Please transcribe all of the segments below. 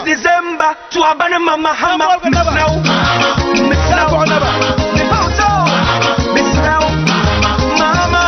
December to Abana Mahama, Miss Now, Miss Now, Miss Now, Mama,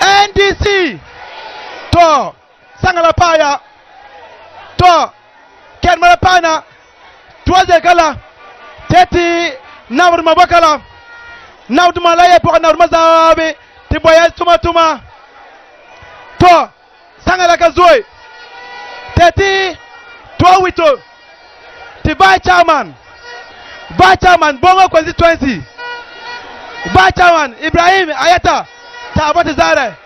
NDC to Sangalapaya to Ken Marapana Tuaze Kala Teti Naur Mabakala Naudmalaya Pokanarmazabe Tiboya Tumatuma to Sangalakazoi Teti Tuawito Tibai Chairman Bongo constituency Bachawan Ibrahim Ayata Tabati Zare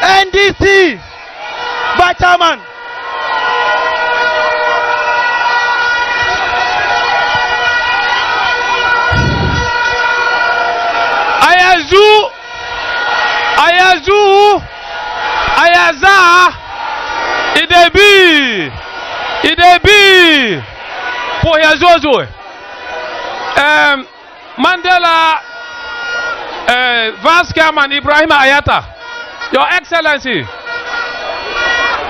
NDC Bachaman Ayazu Ayaza Idebi pour Yazozo Mandela Vice Chairman Ibrahim Ayata, Your Excellency,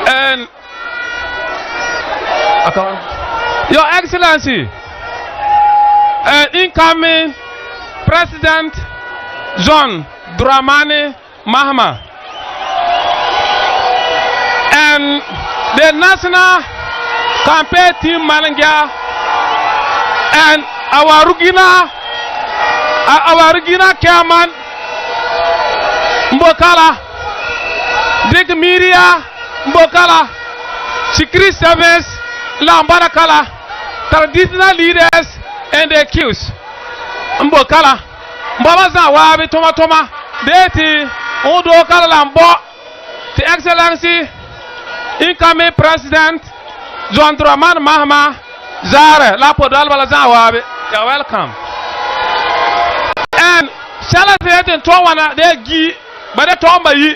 and Your Excellency, incoming President John Dramani Mahama, and the National Campaign Team Manager, and our Regina Chairman Mbokala, Dick Media Mbokala, Secret Service Lambarakala, traditional leaders and the accused Mbokala, Mbabaza Wabi Toma, Deti Udo Kala Lambo, the Excellency, incoming President John Dramani Mahama, Zare, Lapodal Balazawabi, you're welcome. And Charlotte and Towana, they gi, but the Tomba yi,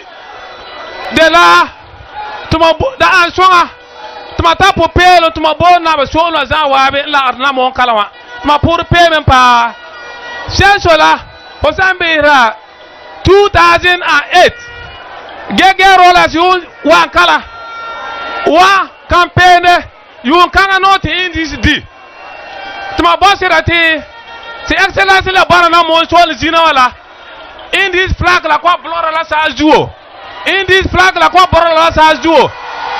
de la, to my the answer, to my tapo pelo, to my bone number, so as Zawabi, La Namoo Kalawa, my poor payment pa Sensola, Posambira, 2008. Gege rollers, you one color, one campaign, you can't not in this D. To my boss, c'est excellence la barana mon sol zinawala in this flag la kwa blora la sa juo in this flag la kwa blora la sa juo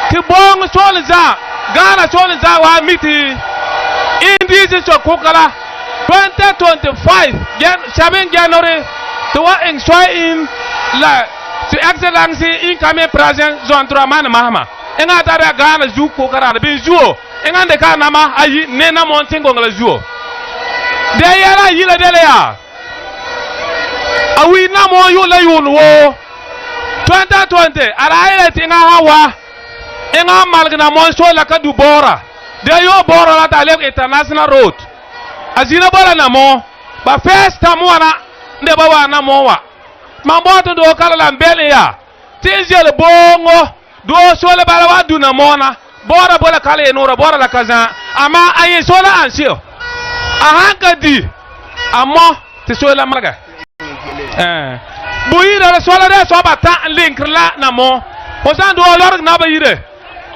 ti bong sol za gana sol za wa miti Indies to Kukala 2025 7 January to what in la to excellency incoming president John Dramani Mahama enga tara Ghana zu Kukara bin zuo enga de Kanama ayi nena montingo ngala zuo de yara yila de ya awi na mo yu la yun wo 2020 ara ile tinga hawa enga malgna mon so la ka du bora de yo bora la ta le international road azina bora na mo ba first time wana nde ba wa na mo wa mambo to do kala la mbele ya tinjel bongo do so le bala wa du na mo na bora bola kala enora bora la kaza ama ayi so la ansio ahanga di amo ti so la marga buira la so la de so ba ta link la na mo hosan do lor na ba yire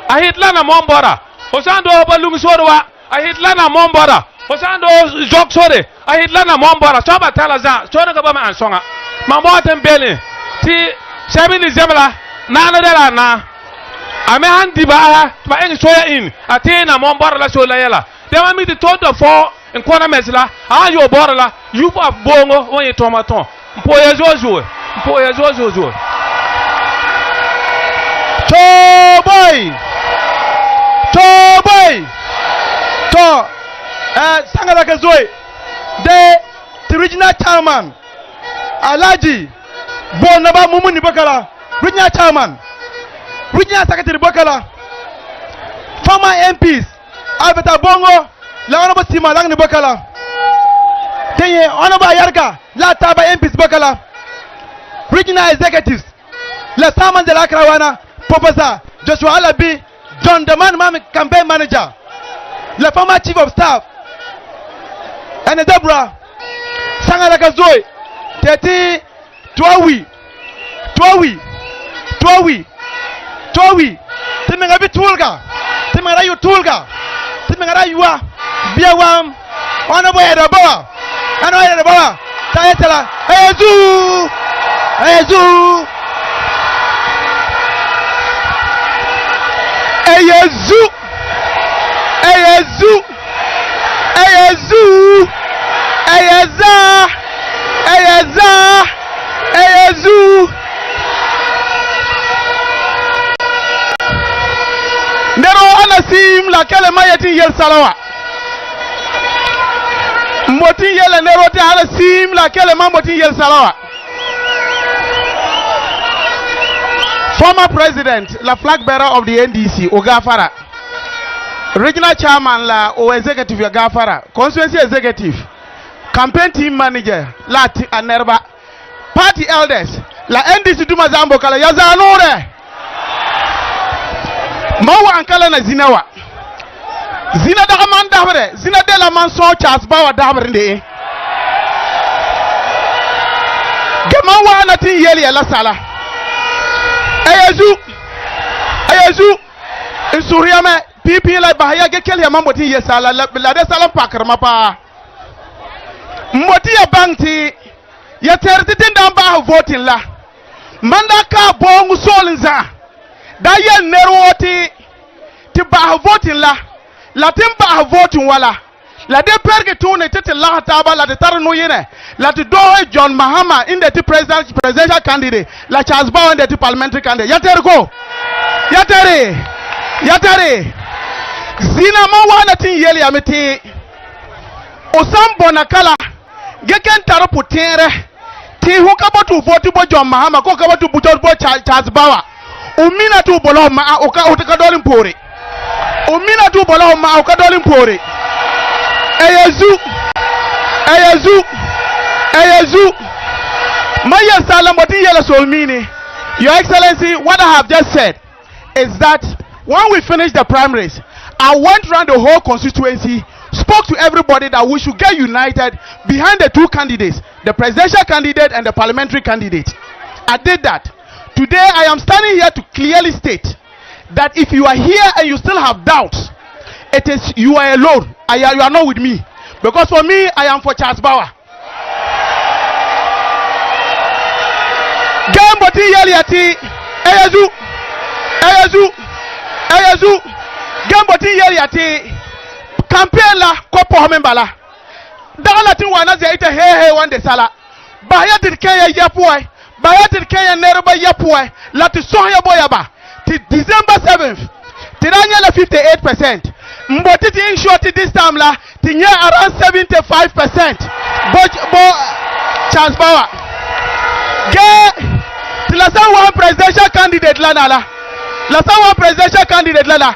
ahit la na mo bora hosan do ba lung so wa ahit la na mo bora hosan do jok sore ahit la na mo bora so ba ta la za so na ba ma ansonga mambo atembele ti shabili zemla na na de la na ame handi ba en soya in atena mo bora la so la yela de ma mi ti todo fo en kona mesla ayo bora la you for bongo won tomaton mpo ye zozo Toboy to sangala ka zoe the original chairman Alaji Bonaba Mumuni Bakala regional chairman regional secretary Bakala former MPs Albert Bongo la honorable Sima Langni Bakala Tenye honorable Yarka la Taba MPs Bakala regional executives la Saman de la Krawana Professor Joshua Alabi John Deman Mami campaign manager la former chief of staff and Deborah Sangala Kazoe Teti Twawi Timenga bitulga Timenga yu tulga Timenga yuwa Biawam Honorable Edabawa Honorable Edabawa Tayetela Ezu Nero anasim la kele mayeti yel salawa Moti yel nero te anasim la kele moti yel salawa Former president, la flag bearer of the NDC, Ogafara. Regional chairman, la O executive Ogafara. Constituency executive. Campaign team manager, la Anerba. Party elders, la NDC Duma Zambo Kala Yazanore. Mawa Ankala na Zinawa. Zina Dagaman Dabre, Zina de la Manson Charles Bawa Dabre. Gemawa Natin Yeli La Sala. Ayazu Insuriame pipi la bahaya ke kele mamoti yesala la de salam pakar mapa moti ya banti ya tertitin da ba voting la manda ka bongu solinza da ya nerwoti ti ba voting la tin ba voting wala la de perge tune tete la taba la de tarno yene la to do John Mahama in the presidential candidate la Charles Bow in the parliamentary candidate yatere zina ma wana tin yeli amete osam bonakala geken taro putere ti hukabatu vote bo John Mahama ko kabatu bujo bo Charles Bow umina tu bolo ma o ka dolin pore umina tu bolo ma o ka dolin pore Eyezu Maya Salam what yela solmini. Your Excellency, what I have just said is that when we finish the primaries, I went around the whole constituency, spoke to everybody that we should get united behind the two candidates, the presidential candidate and the parliamentary candidate. I did that. Today I am standing here to clearly state that if you are here and you still have doubts, it is you are alone. You are not with me. Because for me, I am for Charles Bower. Gamboti yeliati Eyezu Gamboti yeliati campaign la ko pohme bala dagala tin wana zai ita he wande sala ba ya dir kaya yapuai ba ya dir kaya nerba yapuai lati sonya boya ba ti December 7th tiranya la 58%. Mboti ti inshoti this time la tinye around 75%. Bo chance power. Ge tilasa one presidential candidate la nala. Lasa one presidential candidate la la.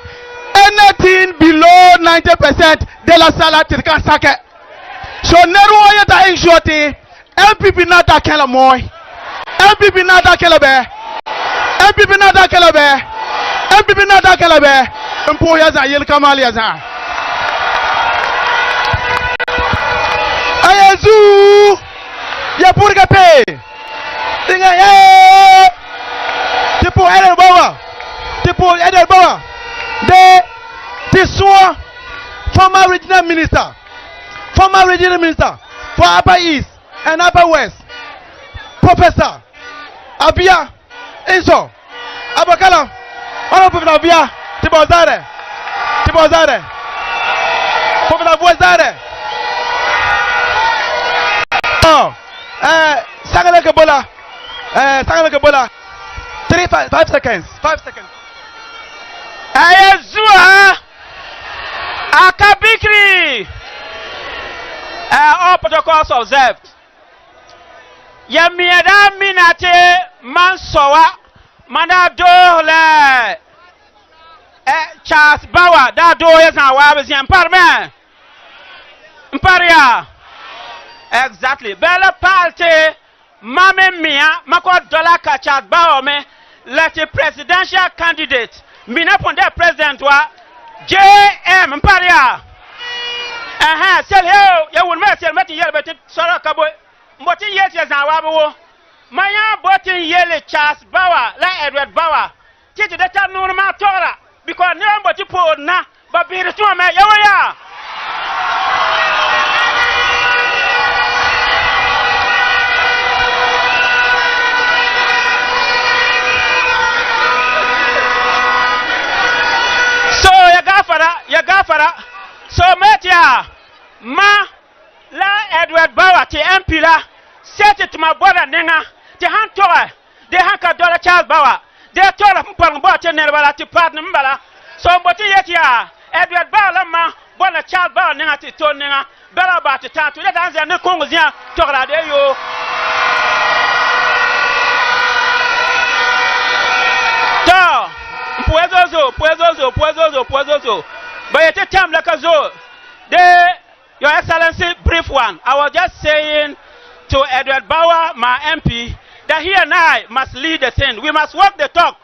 Anything below 90% de la sala tirka sake. So neru oyata inshoti MPP nata kela moy. MPP nata kela be. MPP nata kela be. MPP nata kela be. Mpo ya za yel kamali ya za. Ayazu ya purga pe. Tinga ye. Tipo Edel Bawa. Tipo Edel Bawa. De Tiswa former regional minister. Former regional minister for Upper East and Upper West. Professor Abia Inso Abakala. Honorable Abia Tibozare. Tibozare. Professor Woez. Oh, Sagale Kabola. Sagale Kabola. 5 seconds. 5 seconds. Ayazua Akabikri. All protocols observed. Yamiada Minate Mansowa Manadole Charles Bauer. That door is now Wabs Emparman Imparia. Exactly. Bella Party Mame Mia Mako Dolaka Charles Bauer me let a presidential candidate. Mina ponde president wa JM Imparia. Sell here, you will make a meeting here, but Sora Cabo. Motin yet as our wabo. Maya botin yele Charles Bauer, like Edward Bauer. Take the time no matter because nobody put na, but be the two man. Yawaya. So, Yagafara. So, Metia, Ma, La Edward Bauer, the MP la, set it to my brother Nenga, the Hantoa, the $100 Charles Bauer, they told him Pangbotin Nebala to partner Mbala. So, Motia, Edward Bauer, Ma, Bona Charles Bauer Nenga to Toninga, Bella about the time to let answer the Kongozia, Tora de you. Puezozo. But at a time like a zoo, Your Excellency, brief one. I was just saying to Edward Bauer, my MP, that he and I must lead the thing. We must walk the talk.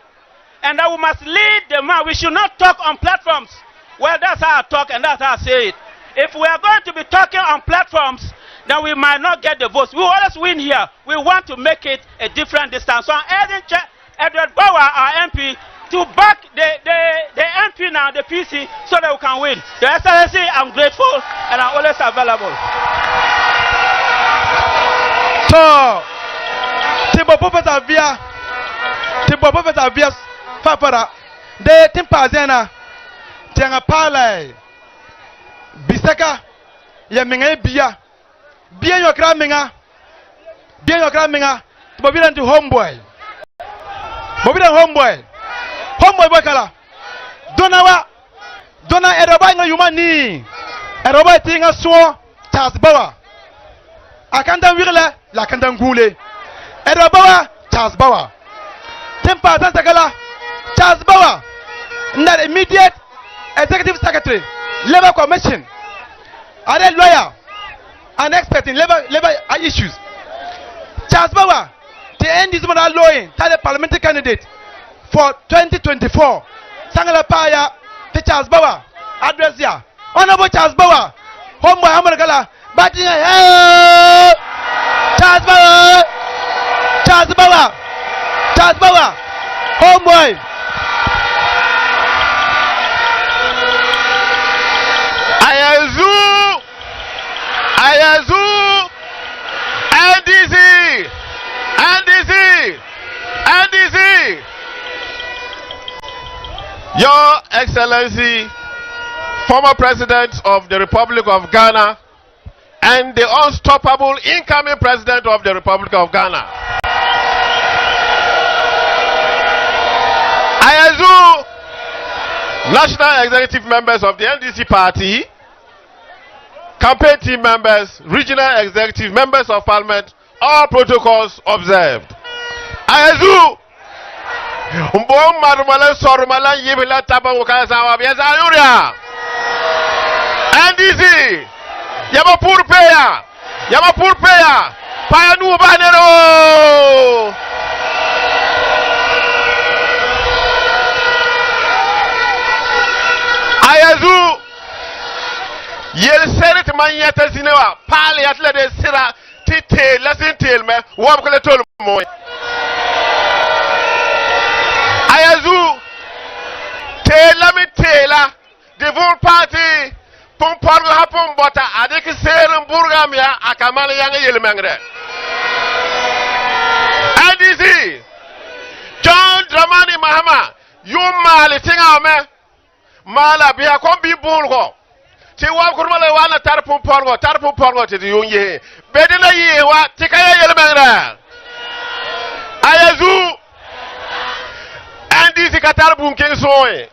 And that we must lead the man. We should not talk on platforms. Well, that's how I talk and that's how I say it. If we are going to be talking on platforms, then we might not get the votes. We will always win here. We want to make it a different distance. So I'm urging Edward Bauer, our MP, to back the MP now, the PC, so that we can win. Your Excellency, I'm grateful and I'm always available. So, Timbo Professor Via, Papara, de Timpazena, Tianga Pala, Biseka, Yaminga Bia, Bia your craminga, Bobilan to homeboy. Homeboy Bakala. Dona Erobai no Yumani. Erobai Tinga Swan, Charles Bauer. Akanda Wirla, Lakanda Gule. Erobawa, Charles Bauer. Tempa Takala, Charles Bauer. Not immediate executive secretary, Labor Commission. Are they lawyer and expert in labor issues? Charles Bauer, the end is one lawyer, the parliamentary candidate for 2024. Sangala Paya, the Charles Bauer, address ya. Honorable Charles Bauer, homeboy Hamaragala, batting a Charles Bauer, homeboy. Ayazu, NDC. Your Excellency, former President of the Republic of Ghana, and the unstoppable incoming President of the Republic of Ghana. Ayazu, National Executive Members of the NDC Party, campaign team members, regional executive members of Parliament, all protocols observed. Ayazu, Mbom Marumala Sorumala Yibila Taba Wakasawa Biazayuria. NDC, Yamapur Peya, Payanu Banero. Ayazu, Yel Senate Manyata Zinewa, Pali Atlete Sira, Tite, Lesson Tail, me, Wamkale Tolmo. Ayazu, Taylor, the Vol Party, Pumpargo Hapum Bota, Adik Serum Burgamia, Akamala Yang Yelmangre. NDC, John Dramani Mahama, you Mali Tinga, Mala Bia Kombi Bulgo. Ti wa kurmala wana tarpum porgo ti yunye. Bedina yi wa tikaya yelmangre. Ayazu, NDC Qatar Bunking Soy.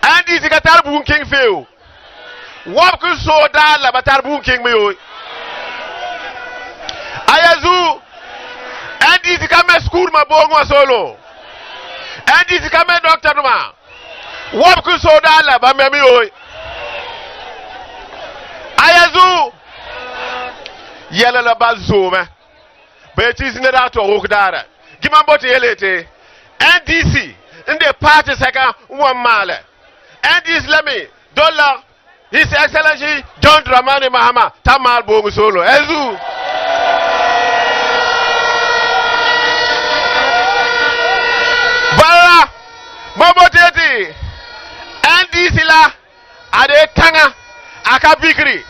NDC Qatar Bunking Fail. What could so that la Batar Bunking me? Ayazu, NDC Kame School ma Bongo solo. NDC Kame Doctor Ma. What could so that la Bamemi? Ayazu, Yella la Bazuma. But it is not to Okdara. Give my body a NDC in the party second 1 mile. NDC let me dollar His Excellency John Dramani Mahama Tamal Bongo Solo. Ezu Bara Maboteti NDC la Ade Tanga Akabikri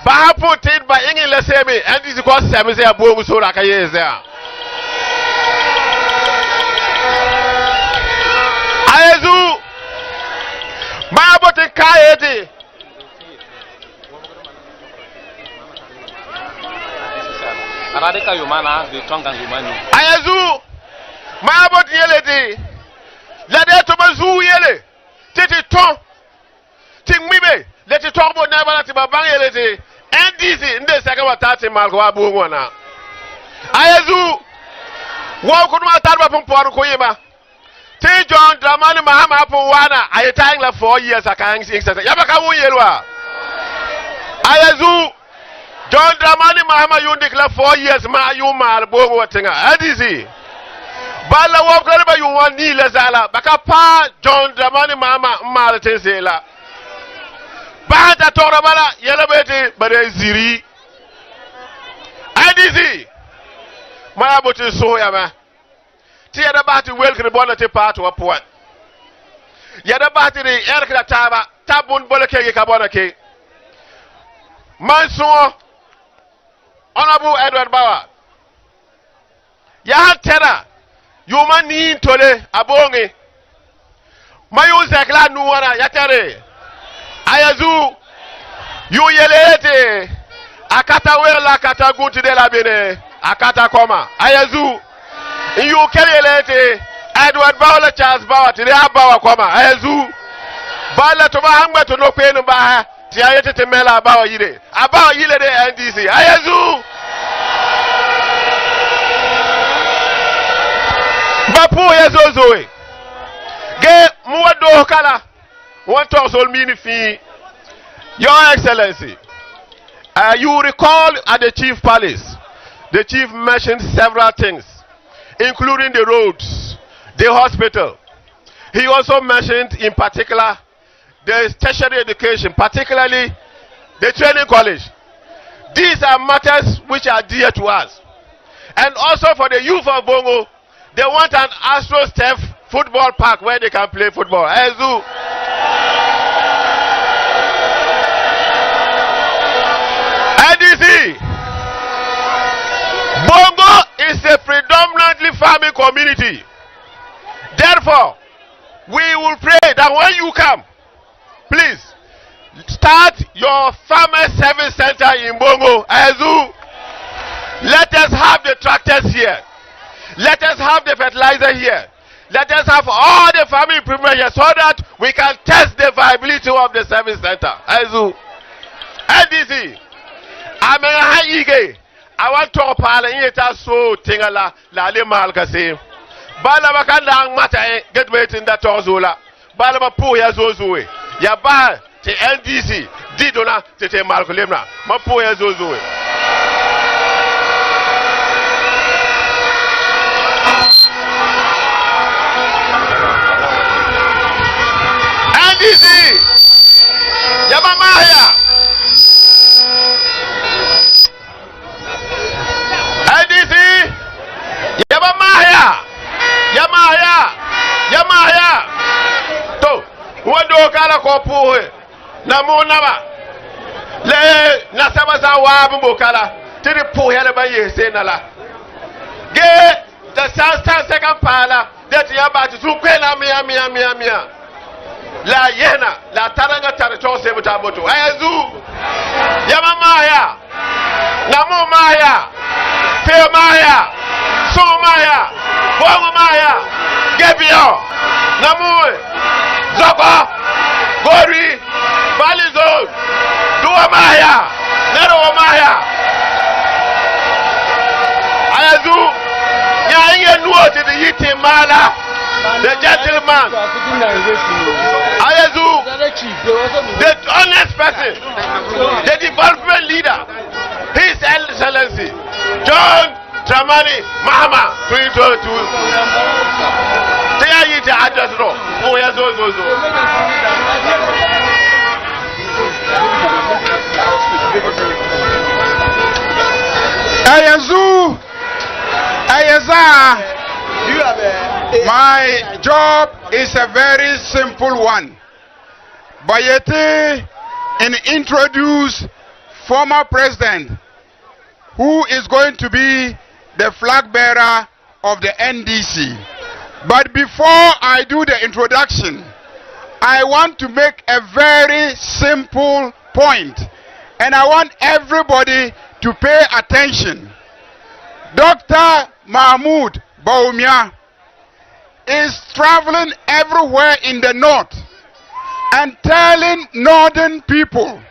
Bahapoted by England Semi NDC cost 7 Bongo Solo Akayeza. Ayazu, Mabote Kayeti. Ayazu, Mabote Yeleti. Let it to Mazu Yele. Titi Tom. Ting Mibe. Let it talk about Nabala Tibabang Yeleti. NDC in the second of 30 Malwa Bungwana. Ayazu, Wakuma Tarba Pumpo Koyema. T. John Dramani Mahama Puwana, I time like 4 years. I can't sing. Yabaka Yelwa. Ayazu, John Dramani Mahama, you declare 4 years. Ma, you mal, Bongo Tinga. Adizi. Bala Walker, you want Nila Zala. Bakapa, John Dramani Mahama, Martin Zela. Bata Torabala, Yelabete, but a Ziri. Adizi. Mabuti Soyama. Yada bati welkri bonati part wa point. Yada bati the erkra taba tabun boleke kabona ke. Manso Honorable Edward Bauer. Ya tera yuma ni tole abonge. Mayu zekla nuwana yatere. Ayazu yu yelete akata wela akata gunti de la bene akata koma. Ayazu you carry late Edward Bauer Charles Bauer to the Abawa Koma. Azu Bala to Mahamba to no pain by Tiayete Temela Abawa Yide. Abawa Yile NDC. Ayazu Bapu Yazoe. Get more do kala. 1,000 mini fee. Your Excellency. You recall at the Chief Palace, the Chief mentioned several things, including the roads, the hospital. He also mentioned in particular the tertiary education, particularly the training college. These are matters which are dear to us. And also for the youth of Bongo, they want an Astro Steph football park where they can play football. Ezu. NDC. Bongo is a predominantly farming community. Therefore, we will pray that when you come, please Start your farmer service center in Bongo. Azu. Let us have the tractors here. Let us have the fertilizer here. Let us have all the farming improvement here so that we can test the viability of the service center. Azu. NDC. I want to parle so tingala la le malkase. Bala bakanda mata get waiting that tozola. Bala ba po ya zozoe. Ya ba te NDC didona te malkolemna. Ma po ya zozoe. NDC. Ya mama ya. NDC. Ya mama ya. Yamaya. To, wando kala ko puhe. Namoo naba. Le nasaba za wabu kala. Tiri puhe le baye se nala. Ge the second pala. That yaba to kwena mia. La yena la taranga tarito se butaboto. Ayazu. Yamaya. Namoo maya. Fe maya. So maya. Bongo maya. Gebio. Namoo. Zoko. Gori. Balizo. Dua maya. Nero maya. Ayazu. Nyainge nuote de yiti mala. The gentleman. Ayazu. The honest person. The development leader. His Excellency. John Dramani Mahama 2022. Tell you the address no. Oh yes, so. Ayaza. My job is a very simple one. Bayete and introduce former president who is going to be the flag bearer of the NDC. But before I do the introduction, I want to make a very simple point, and I want everybody to pay attention. Dr. Mahmoud Baumia is traveling everywhere in the north and telling northern people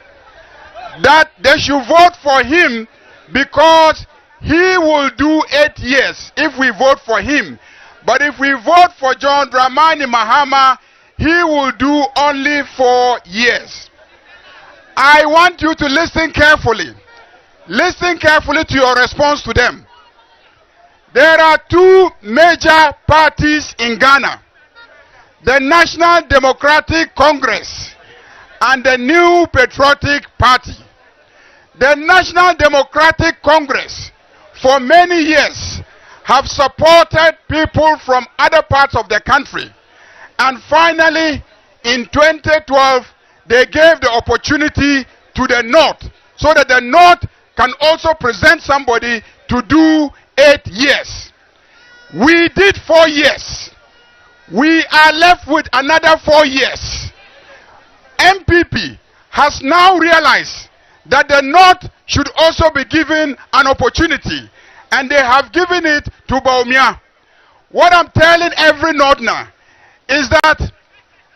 that they should vote for him because he will do 8 years if we vote for him. But if we vote for John Dramani Mahama, he will do only 4 years. I want you to listen carefully. Listen carefully to your response to them. There are two major parties in Ghana: the National Democratic Congress and the New Patriotic Party. The National Democratic Congress for many years have supported people from other parts of the country, and finally in 2012 they gave the opportunity to the north so that the north can also present somebody to do 8 years. We did 4 years. We are left with another 4 years. MPP has now realized that the north should also be given an opportunity, and they have given it to Baumia. What I'm telling every northerner is that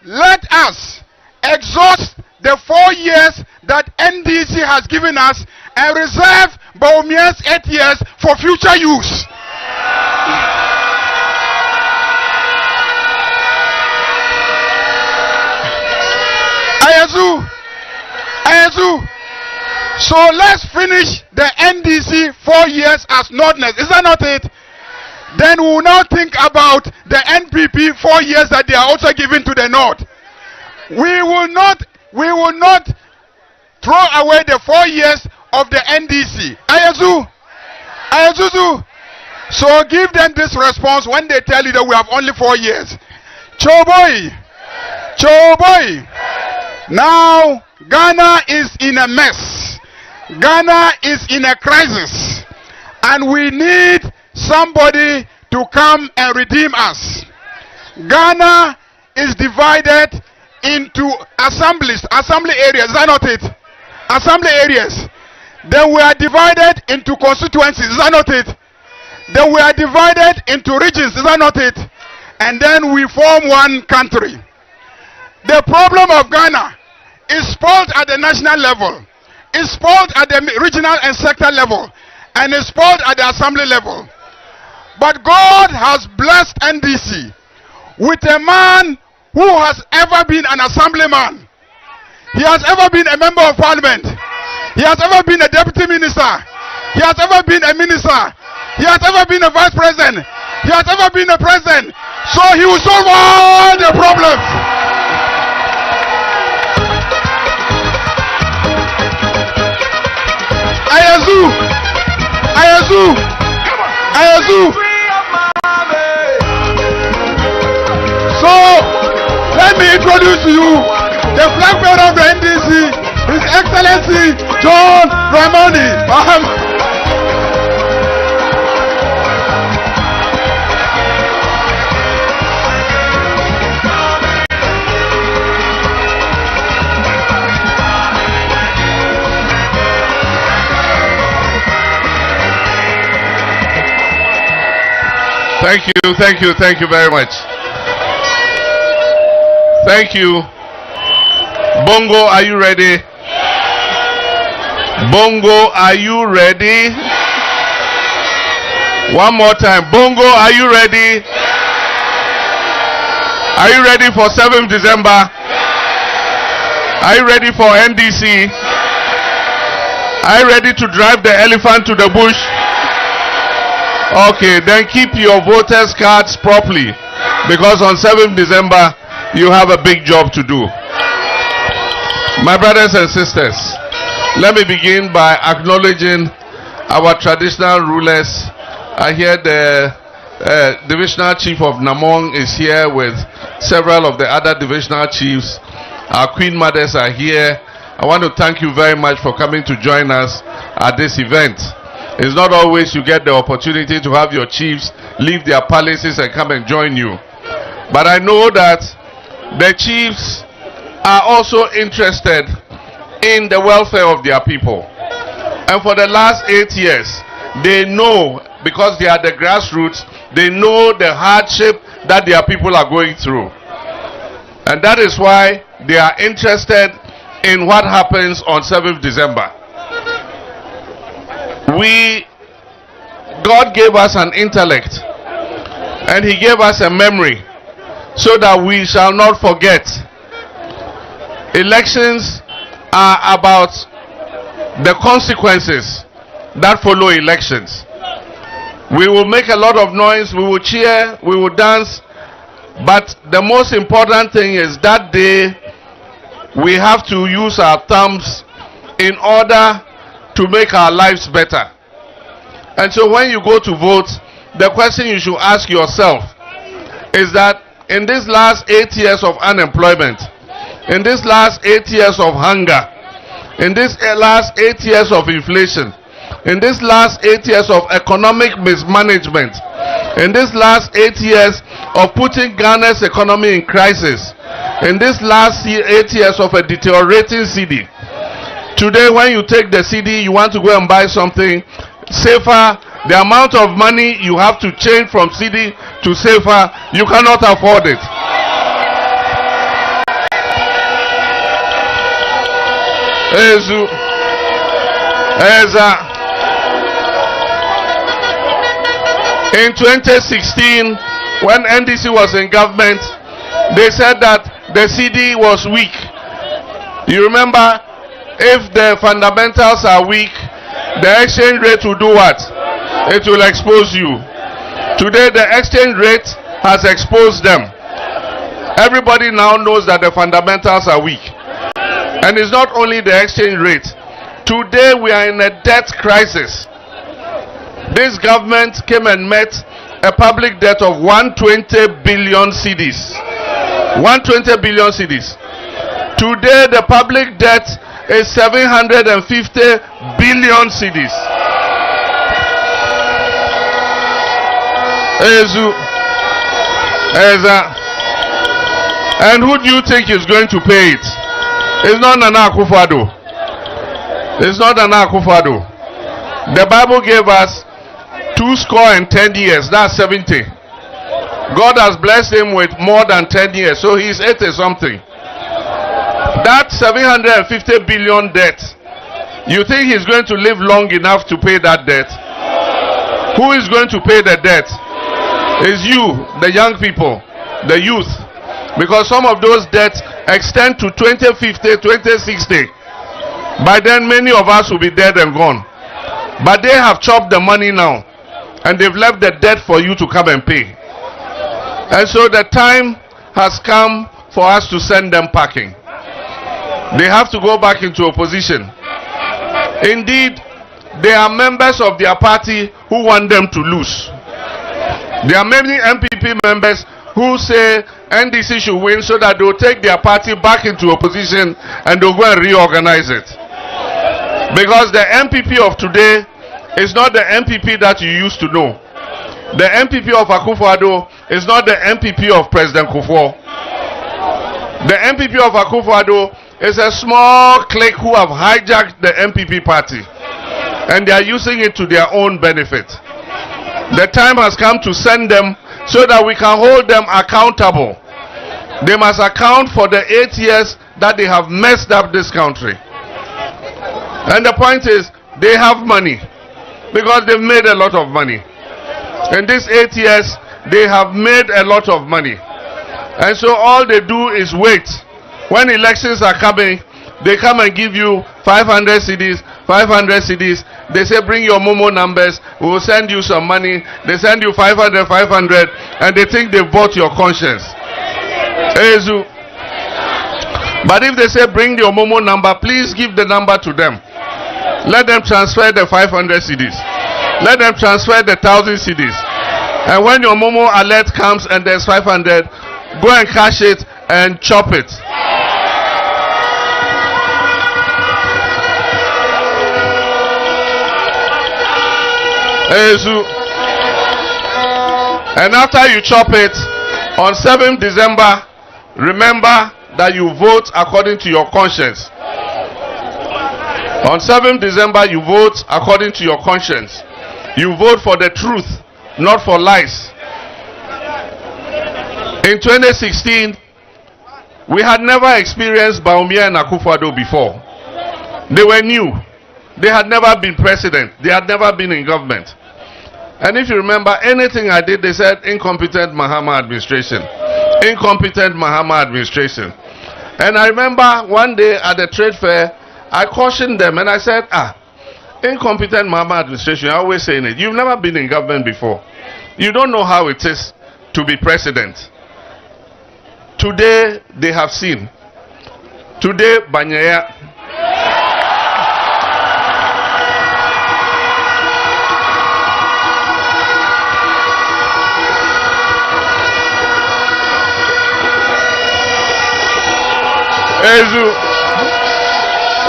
let us exhaust the 4 years that NDC has given us and reserve Baumia's 8 years for future use. Ayazu. So let's finish the NDC 4 years as northerners. Is that not it? Then we will now think about the NPP 4 years that they are also giving to the north. We will not throw away the 4 years of the NDC. Ayazu. So give them this response when they tell you that we have only 4 years. Choboy. Now Ghana is in a mess. Ghana is in a crisis, and we need somebody to come and redeem us. Ghana is divided into assembly areas. Is that not it? Assembly areas. Then we are divided into constituencies. Is that not it? Then we are divided into regions. Is that not it? And then we form one country. The problem of Ghana is spoiled at the national level, is spoiled at the regional and sector level, and is spoiled at the assembly level. But God has blessed NDC with a man who has ever been an assemblyman. He has ever been a member of parliament. He has ever been a deputy minister. He has ever been a minister. He has ever been a vice president. He has ever been a president. So he will solve all the problems. Ayazu. So let me introduce to you the flag bearer of the NDC, His Excellency John Dramani Mahama. Thank you very much. Thank you. Bongo, are you ready? Bongo, are you ready? One more time. Bongo, are you ready? Are you ready for 7th December? Are you ready for NDC? Are you ready to drive the elephant to the bush? Okay, then keep your voters' cards properly, because on 7th December you have a big job to do. My brothers and sisters, let me begin by acknowledging our traditional rulers. I hear the divisional chief of Namoo is here with several of the other divisional chiefs. Our queen mothers are here. I want to thank you very much for coming to join us at this event. It's not always you get the opportunity to have your chiefs leave their palaces and come and join you. But I know that the chiefs are also interested in the welfare of their people. And for the last 8 years, they know, because they are the grassroots, they know the hardship that their people are going through. And that is why they are interested in what happens on 7th December. God gave us an intellect and He gave us a memory so that we shall not forget. Elections are about the consequences that follow elections. We will make a lot of noise, we will cheer, we will dance, but the most important thing is that day we have to use our thumbs in order to make our lives better. And so when you go to vote, the question you should ask yourself is that in these last 8 years of unemployment, in these last 8 years of hunger, in these last 8 years of inflation, in these last 8 years of economic mismanagement, in these last 8 years of putting Ghana's economy in crisis, in these last 8 years of a deteriorating cedi, today when you take the cedi, you want to go and buy something safer, the amount of money you have to change from cedi to safer, you cannot afford it. In 2016, when NDC was in government, they said that the cedi was weak. You remember, if the fundamentals are weak, the exchange rate will do what? It will expose you. Today the exchange rate has exposed them. Everybody now knows that the fundamentals are weak. And it's not only the exchange rate. Today we are in a debt crisis. This government came and met a public debt of 120 billion cedis. 120 billion cedis. Today the public debt is 750 billion cedis. And who do you think is going to pay it? It's not Nana Akufo-Addo. It's not Nana Akufo-Addo. The Bible gave us 210 years, that's 70. God has blessed him with more than 10 years, so he's 80 something. That 750 billion debt, you think he's going to live long enough to pay that debt? Who is going to pay the debt? It's you, the young people, the youth. Because some of those debts extend to 2050, 2060. By then, many of us will be dead and gone. But they have chopped the money now, and they've left the debt for you to come and pay. And so the time has come for us to send them packing. They have to go back into opposition. Indeed, there are members of their party who want them to lose. There are many MPP members who say NDC should win so that they'll take their party back into opposition and they'll go and reorganize it. Because the MPP of today is not the MPP that you used to know. The MPP of Akufo-Addo is not the MPP of President Kufuor. The MPP of Akufo-Addo is a small clique who have hijacked the MPP party and they are using it to their own benefit. The time has come to send them so that we can hold them accountable. They must account for the 8 years that they have messed up this country. And the point is, they have money because they've made a lot of money. In these 8 years, they have made a lot of money. And so all they do is wait. When elections are coming, they come and give you 500 CDs, 500 CDs. They say, bring your Momo numbers, we will send you some money. They send you 500, 500, and they think they bought your conscience. Ezu. But if they say, bring your Momo number, please give the number to them. Let them transfer the 500 CDs. Let them transfer the 1,000 CDs. And when your Momo alert comes and there's 500, go and cash it and chop it. And after you chop it, on 7th December, remember that you vote according to your conscience. On 7th December, you vote according to your conscience. You vote for the truth, not for lies. In 2016, we had never experienced Bawumia and Akufo-Addo before. They were new. They had never been president. They had never been in government. And if you remember, anything I did, they said, incompetent Mahama administration. Incompetent Mahama administration. And I remember one day at the trade fair, I cautioned them and I said, incompetent Mahama administration, you're always saying it. You've never been in government before. You don't know how it is to be president. Today, they have seen. Today, Banyaya.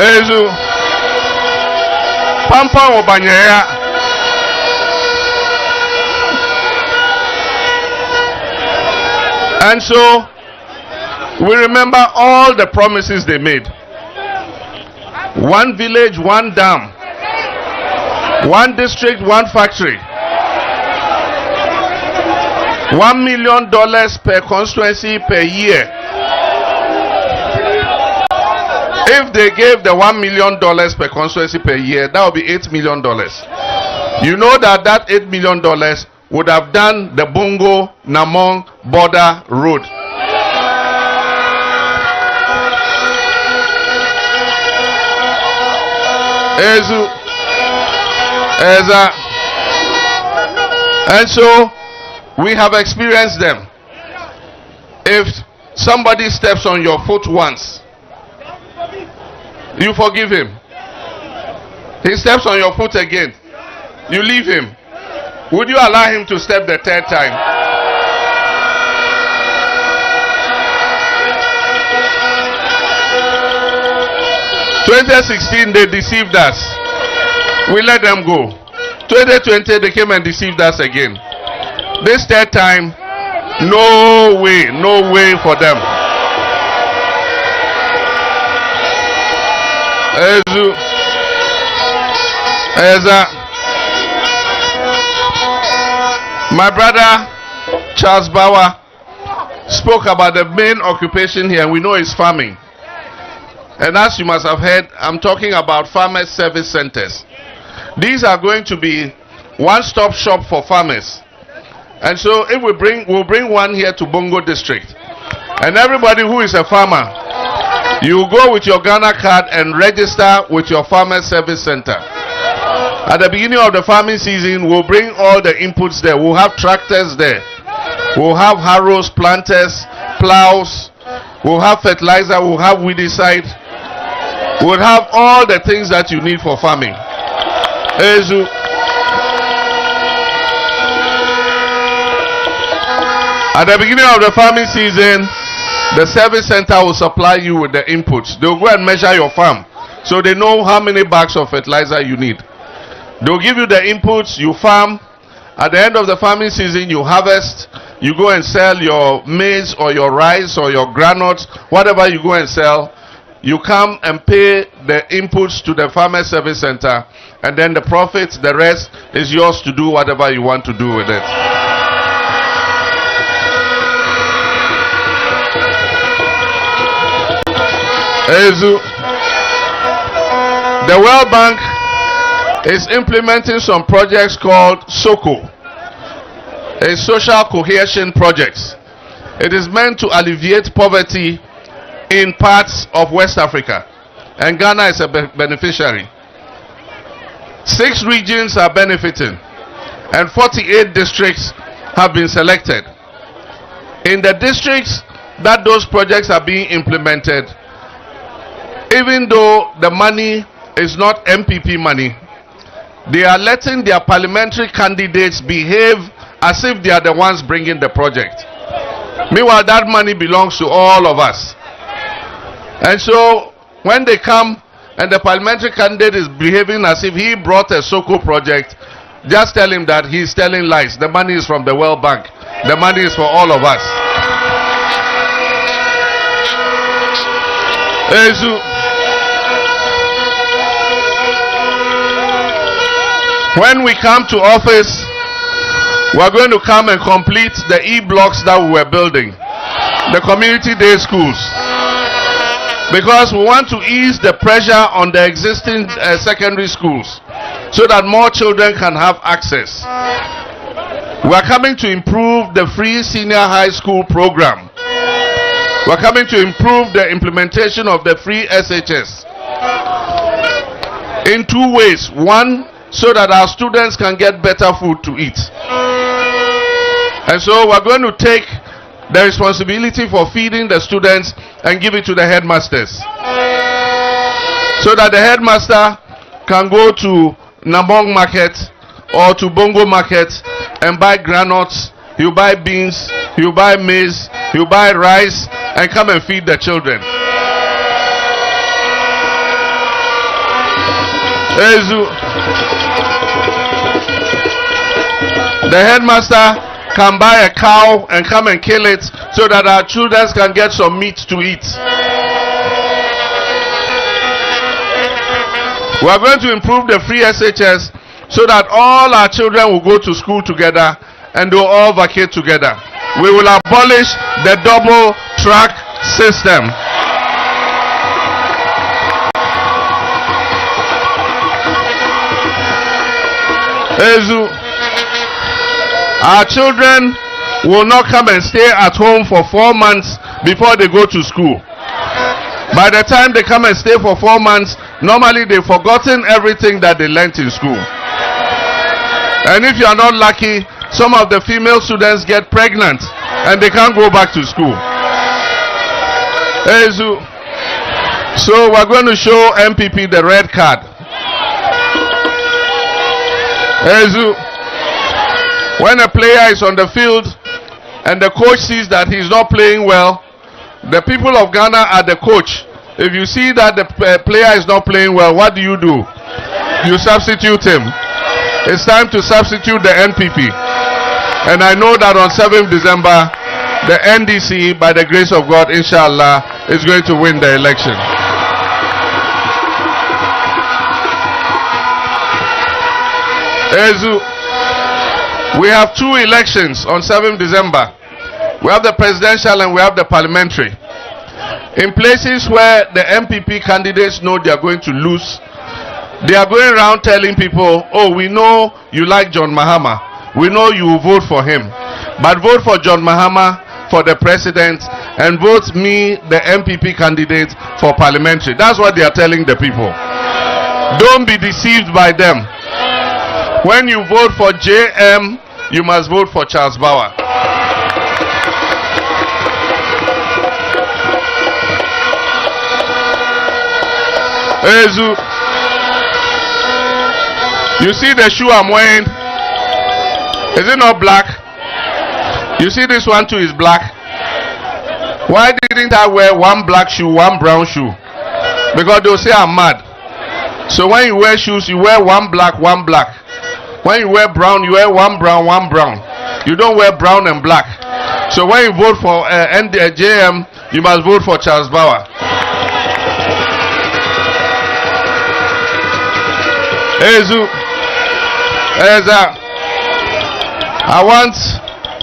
Ezu Pampa Obanyaya. And so we remember all the promises they made. One village, one dam. One district, one factory. $1 million per constituency per year. If they gave the $1 million per constituency per year, that would be $8 million. You know that that $8 million would have done the Bongo Namoo border road. And so we have experienced them. If somebody steps on your foot once, you forgive him. He steps on your foot again, you leave him. Would you allow him to step the third time? In 2016 they deceived us. We let them go. 2020 they came and deceived us again. This third time, no way for them. Ezu. Eza. My brother Charles Bauer spoke about the main occupation here, and we know it's farming. And as you must have heard, I'm talking about farmers' service centers. These are going to be one-stop shop for farmers. And so if we'll bring one here to Bongo district. And everybody who is a farmer, you go with your Ghana card and register with your farmers' service center. At the beginning of the farming season, we'll bring all the inputs there. We'll have tractors there. We'll have harrows, planters, plows. We'll have fertilizer. We'll have weedicide. We'll have all the things that you need for farming. Ezu. At the beginning of the farming season, the service center will supply you with the inputs. They'll go and measure your farm, so they know how many bags of fertilizer you need. They'll give you the inputs, you farm. At the end of the farming season, you harvest. You go and sell your maize or your rice or your granules, whatever you go and sell. You come and pay the inputs to the farmer service center, and then the profit, the rest is yours to do whatever you want to do with it. The World Bank is implementing some projects called SOCO, a social cohesion project. It is meant to alleviate poverty in parts of West Africa, and Ghana is a beneficiary. 6 regions are benefiting, and 48 districts have been selected. In the districts that those projects are being implemented, even though the money is not MPP money, they are letting their parliamentary candidates behave as if they are the ones bringing the project. Meanwhile, that money belongs to all of us. And so, when they come and the parliamentary candidate is behaving as if he brought a SOCO project, just tell him that he's telling lies. The money is from the World Bank. The money is for all of us. When we come to office, we're going to come and complete the E-blocks that we were building, the community day schools, because we want to ease the pressure on the existing secondary schools so that more children can have access. We are coming to improve the free senior high school program. We are coming to improve the implementation of the free SHS in 2 ways. One, so that our students can get better food to eat. And so we're going to take the responsibility for feeding the students and give it to the headmasters, so that the headmaster can go to Namoo market or to Bongo market and buy granules, he'll buy beans, he'll buy maize, he'll buy rice, and come and feed the children. The headmaster can buy a cow and come and kill it so that our children can get some meat to eat. We are going to improve the free SHS so that all our children will go to school together and they'll all vacate together. We will abolish the double track system. Our children will not come and stay at home for 4 months before they go to school. By the time they come and stay for 4 months, normally they've forgotten everything that they learnt in school. And if you are not lucky, some of the female students get pregnant and they can't go back to school. So we're going to show MPP the red card. When a player is on the field and the coach sees that he's not playing well, the people of Ghana are the coach. If you see that the player is not playing well, what do? You substitute him. It's time to substitute the NPP. And I know that on 7th December, the NDC, by the grace of God, inshallah, is going to win the election. Ezu, we have two elections on 7th December. We have the presidential and we have the parliamentary. In places where the MPP candidates know they are going to lose, they are going around telling people, oh, we know you like John Mahama. We know you will vote for him. But vote for John Mahama for the president and vote me, the MPP candidate, for parliamentary. That's what they are telling the people. Don't be deceived by them. When you vote for JM, you must vote for Charles Bauer. Ezu, you see the shoe I'm wearing? Is it not black? You see this one too is black. Why didn't I wear one black shoe, one brown shoe? Because they'll say I'm mad. So when you wear shoes, you wear one black, one black. When you wear brown, you wear one brown, one brown. You don't wear brown and black. So when you vote for JM, you must vote for Charles Bauer. Ezu,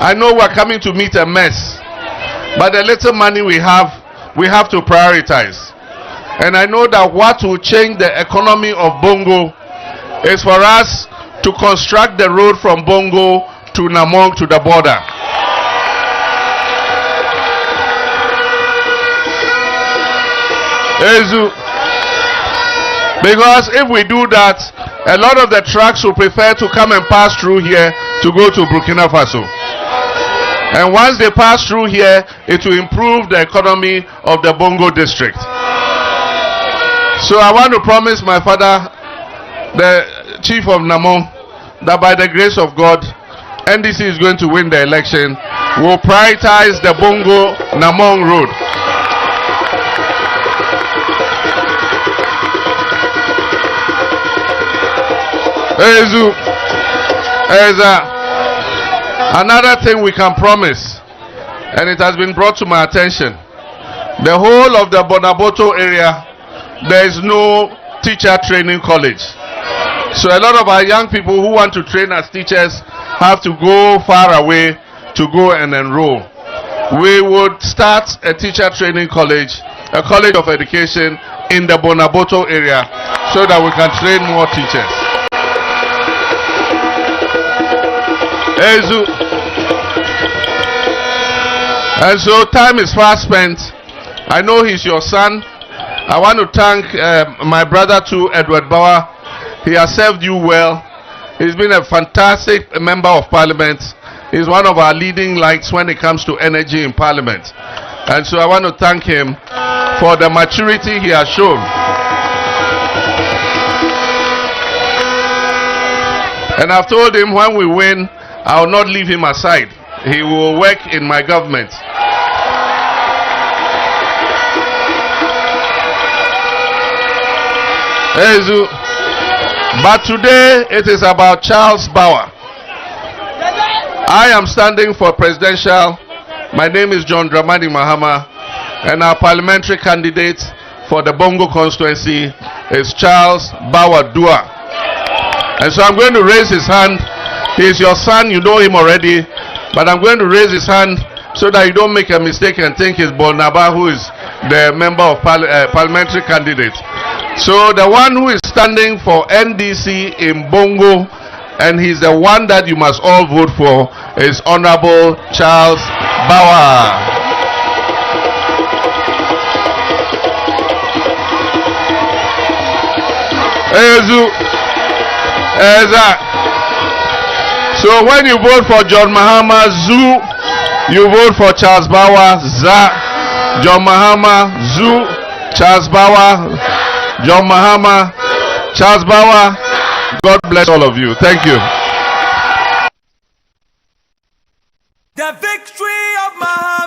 I know we're coming to meet a mess, but the little money we have to prioritize. And I know that what will change the economy of Bongo is for us to construct the road from Bongo to Namoo to the border. Ezu, because if we do that, a lot of the trucks will prefer to come and pass through here to go to Burkina Faso. And once they pass through here, it will improve the economy of the Bongo district. So I want to promise my father, the chief of Namoo, that by the grace of God, NDC is going to win the election. We'll prioritize the Bongo Namoo road. Ezu, another thing we can promise, and it has been brought to my attention, the whole of the Bonaboto area, there is no teacher training college. So a lot of our young people who want to train as teachers have to go far away to go and enroll. We would start a teacher training college, a college of education in the Bonaboto area, so that we can train more teachers. Ezu. And so time is fast spent. I know he's your son. I want to thank my brother too, Edward Bauer. He has served you well. He's been a fantastic member of parliament. He's one of our leading lights when it comes to energy in parliament. And so I want to thank him for the maturity he has shown. And I've told him when we win, I will not leave him aside. He will work in my government. Ezu. But today it is about Charles Bauer. I am standing for presidential. My name is John Dramani Mahama, and our parliamentary candidate for the Bongo constituency is Charles Bauer Dua. And so I'm going to raise his hand. He is your son, you know him already, but I'm going to raise his hand so that you don't make a mistake and think it's Bonaba who is the member of parliamentary candidate. So the one who is standing for NDC in Bongo, and he's the one that you must all vote for, is Honorable Charles Bauer. So when you vote for John Mahama, Zoo, you vote for Charles Bauer, Za. John Mahama, Zoo, Charles Bauer, John Mahama, Charles Bauer. God bless all of you. Thank you. The victory of Mahama.